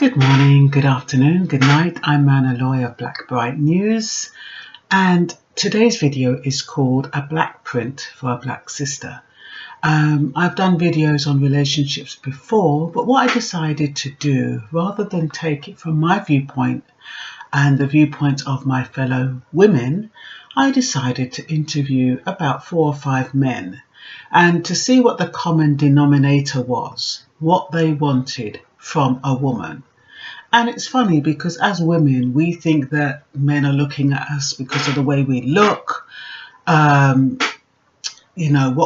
Good morning, good afternoon, good night. I'm Mana Loy of Blackbright News, and today's video is called A Black Print for a Black Sister. I've done videos on relationships before, but what I decided to do, rather than take it from my viewpoint and the viewpoint of my fellow women, I decided to interview about 4 or 5 men and to see what the common denominator was, what they wanted from a woman. And it's funny because as women, we think that men are looking at us because of the way we look, what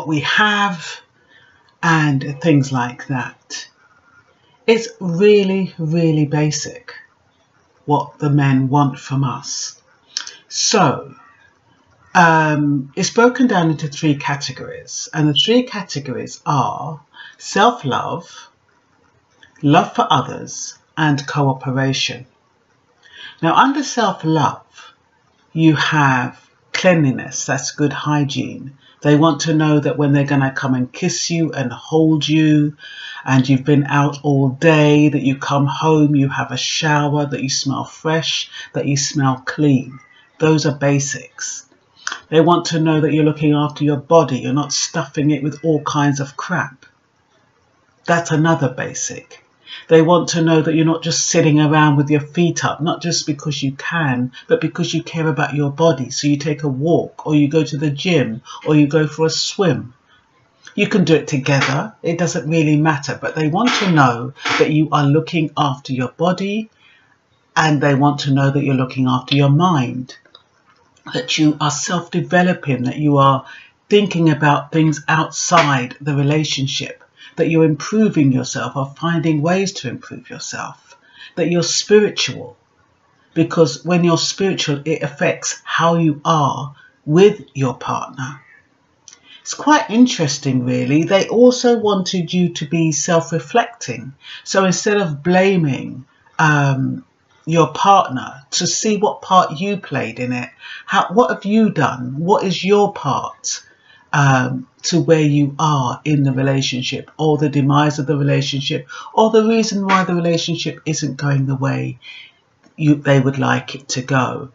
we have and things like that. It's really, really basic what the men want from us. So it's broken down into 3 categories, and the 3 categories are self-love, love for others, and cooperation. Now, under self-love, you have cleanliness, that's good hygiene. They want to know that when they're going to come and kiss you and hold you, and you've been out all day, that you come home, you have a shower, that you smell fresh, that you smell clean. Those are basics. They want to know that you're looking after your body, you're not stuffing it with all kinds of crap. That's another basic. They want to know that you're not just sitting around with your feet up, not just because you can, but because you care about your body. So you take a walk, or you go to the gym, or you go for a swim. You can do it together. It doesn't really matter, but they want to know that you are looking after your body, and they want to know that you're looking after your mind, that you are self-developing, that you are thinking about things outside the relationship, that you're improving yourself or finding ways to improve yourself, that you're spiritual, because when you're spiritual, it affects how you are with your partner. It's quite interesting, really. They also wanted you to be self-reflecting. So instead of blaming your partner, to see what part you played in it. What have you done? What is your part to where you are in the relationship, or the demise of the relationship, or the reason why the relationship isn't going the way they would like it to go.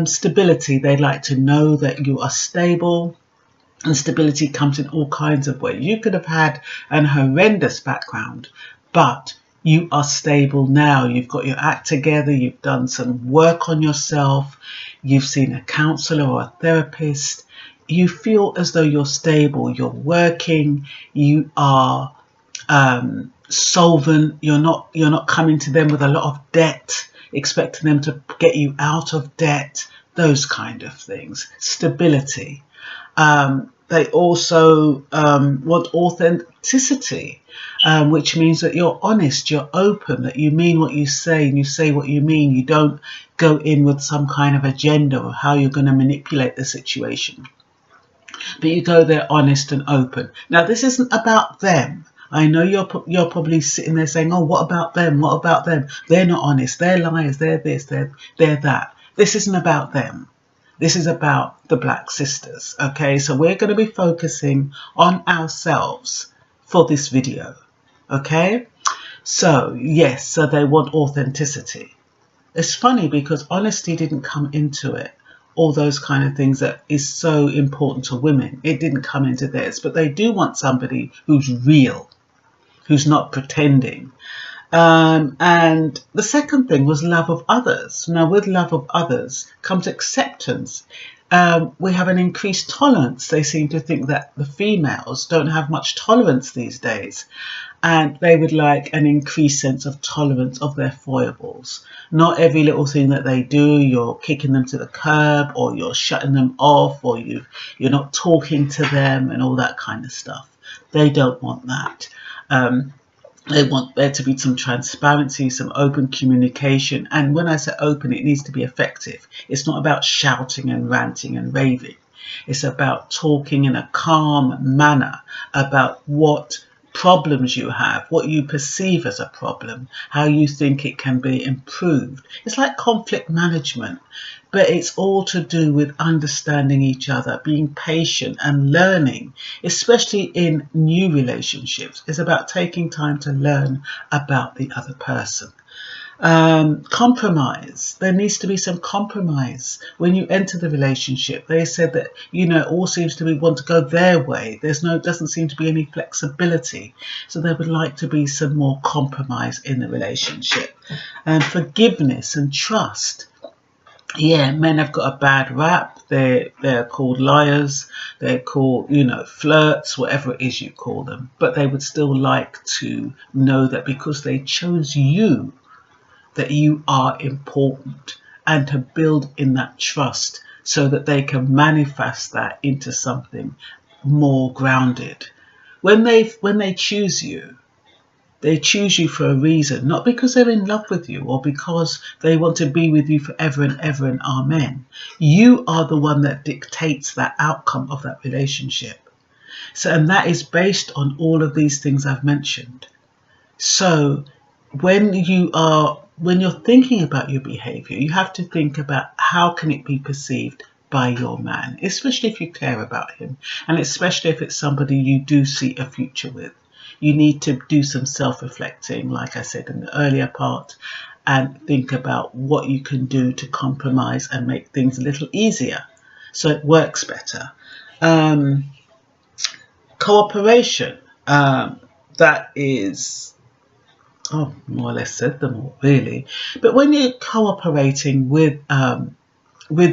Stability, they like to know that you are stable, and stability comes in all kinds of ways. You could have had an horrendous background, but you are stable now. You've got your act together, you've done some work on yourself, you've seen a counsellor or a therapist. You feel as though you're stable, you're working, you are solvent, you're not coming to them with a lot of debt, expecting them to get you out of debt, those kind of things. Stability. They also want authenticity, which means that you're honest, you're open, that you mean what you say and you say what you mean. You don't go in with some kind of agenda or how you're going to manipulate the situation, but you go there honest and open. Now, this isn't about them. I know you're probably sitting there saying, oh, what about them? What about them? They're not honest. They're liars. They're this. They're that. This isn't about them. This is about the Black sisters. Okay, so we're going to be focusing on ourselves for this video. Okay, so yes, so they want authenticity. It's funny because honesty didn't come into it. All those kind of things that is so important to women, it didn't come into theirs, but they do want somebody who's real, who's not pretending. And the second thing was love of others. Now, with love of others comes acceptance. We have an increased tolerance. They seem to think that the females don't have much tolerance these days, and they would like an increased sense of tolerance of their foibles. Not every little thing that they do, you're kicking them to the curb, or you're shutting them off, or you're not talking to them and all that kind of stuff. They don't want that. They want there to be some transparency, some open communication. And when I say open, it needs to be effective. It's not about shouting and ranting and raving. It's about talking in a calm manner about what problems you have, what you perceive as a problem, how you think it can be improved. It's like conflict management, but it's all to do with understanding each other, being patient and learning, especially in new relationships. It's about taking time to learn about the other person. Compromise. There needs to be some compromise when you enter the relationship. They said that, you know, it all seems to be want to go their way. Doesn't seem to be any flexibility. So there would like to be some more compromise in the relationship. And forgiveness and trust. Yeah, men have got a bad rap. They're called liars. They're called, you know, flirts, whatever it is you call them. But they would still like to know that because they chose you, that you are important, and to build in that trust so that they can manifest that into something more grounded. When they choose you, they choose you for a reason, not because they're in love with you or because they want to be with you forever and ever and amen. You are the one that dictates that outcome of that relationship. So, and that is based on all of these things I've mentioned. So when you're thinking about your behavior, you have to think about how can it be perceived by your man, especially if you care about him, and especially if it's somebody you do see a future with. You need to do some self-reflecting, like I said in the earlier part, and think about what you can do to compromise and make things a little easier so it works better. Cooperation, that is, oh, more or less said them all really. But when you're cooperating with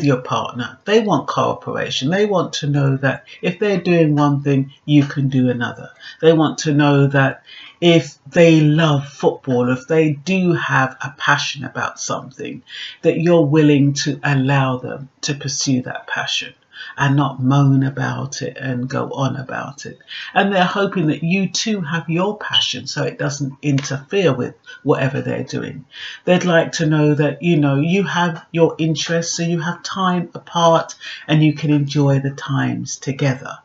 your partner, they want cooperation. They want to know that if they're doing one thing, you can do another. They want to know that if they love football, if they do have a passion about something, that you're willing to allow them to pursue that passion and not moan about it and go on about it. And they're hoping that you too have your passion so it doesn't interfere with whatever they're doing. They'd like to know that, you know, you have your interests, so you have time apart and you can enjoy the times together.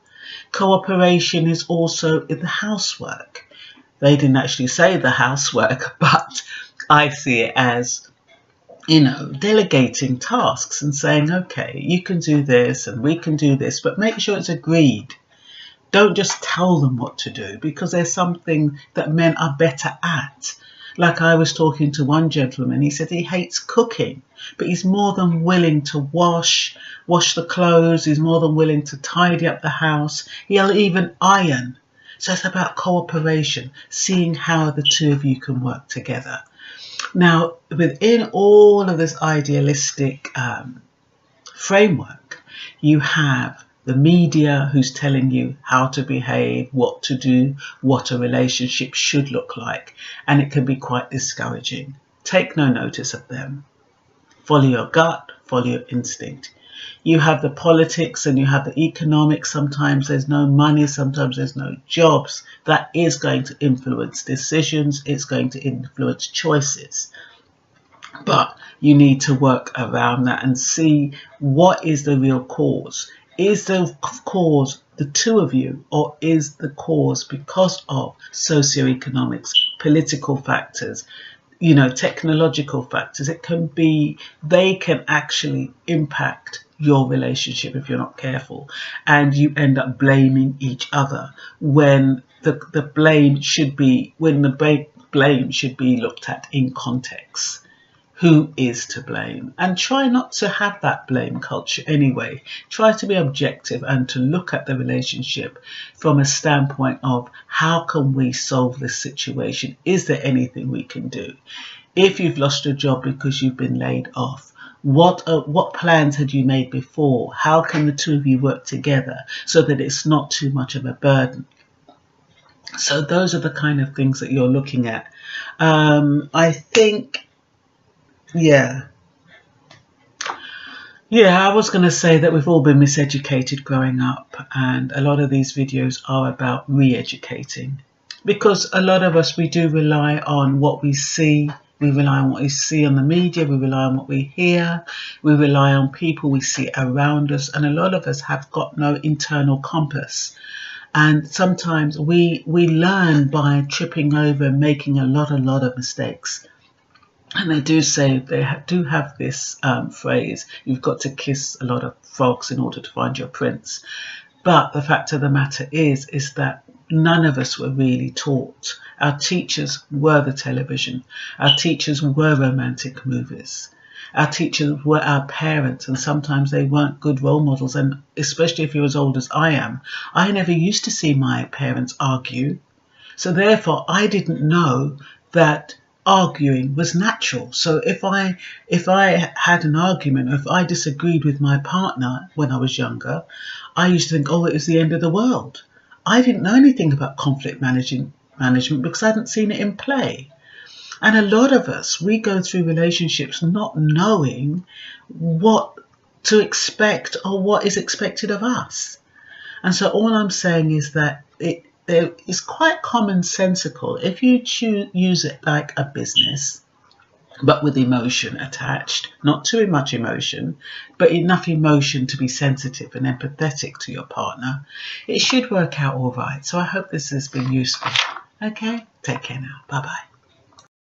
Cooperation is also in the housework. They didn't actually say the housework, but I see it as, you know, delegating tasks and saying, okay, you can do this and we can do this, but make sure it's agreed. Don't just tell them what to do, because there's something that men are better at. Like I was talking to one gentleman, he said he hates cooking, but he's more than willing to wash the clothes. He's more than willing to tidy up the house. He'll even iron. So it's about cooperation, seeing how the two of you can work together. Now, within all of this idealistic framework, you have the media who's telling you how to behave, what to do, what a relationship should look like, and it can be quite discouraging. Take no notice of them. Follow your gut, follow your instinct. You have the politics and you have the economics. Sometimes there's no money, sometimes there's no jobs. That is going to influence decisions. It's going to influence choices. But you need to work around that and see what is the real cause. Is the cause the two of you, or is the cause because of socioeconomics, political factors, you know, technological factors? It can be, they can actually impact your relationship if you're not careful, and you end up blaming each other when the blame should be looked at in context. Who is to blame? And try not to have that blame culture anyway. Try to be objective and to look at the relationship from a standpoint of how can we solve this situation? Is there anything we can do? If you've lost your job because you've been laid off, what plans had you made before? How can the two of you work together so that it's not too much of a burden? So those are the kind of things that you're looking at. I think, yeah, I was going to say that we've all been miseducated growing up, and a lot of these videos are about re-educating, because a lot of us, we do rely on what we see. We rely on what we see on the media, we rely on what we hear, we rely on people we see around us, and a lot of us have got no internal compass. And sometimes we learn by tripping over and making a lot of mistakes. And they do say, they do have this phrase, you've got to kiss a lot of frogs in order to find your prince. But the fact of the matter is that none of us were really taught. Our teachers were the television. Our teachers were romantic movies. Our teachers were our parents, and sometimes they weren't good role models. And especially if you're as old as I am, I never used to see my parents argue. So therefore, I didn't know that arguing was natural. So if I had an argument, or if I disagreed with my partner when I was younger, I used to think, oh, it was the end of the world. I didn't know anything about conflict management because I hadn't seen it in play. And a lot of us, we go through relationships not knowing what to expect or what is expected of us. And so all I'm saying is that it's quite commonsensical if you use it like a business, but with emotion attached, not too much emotion, but enough emotion to be sensitive and empathetic to your partner. It should work out all right. So I hope this has been useful. Okay, take care now. Bye-bye.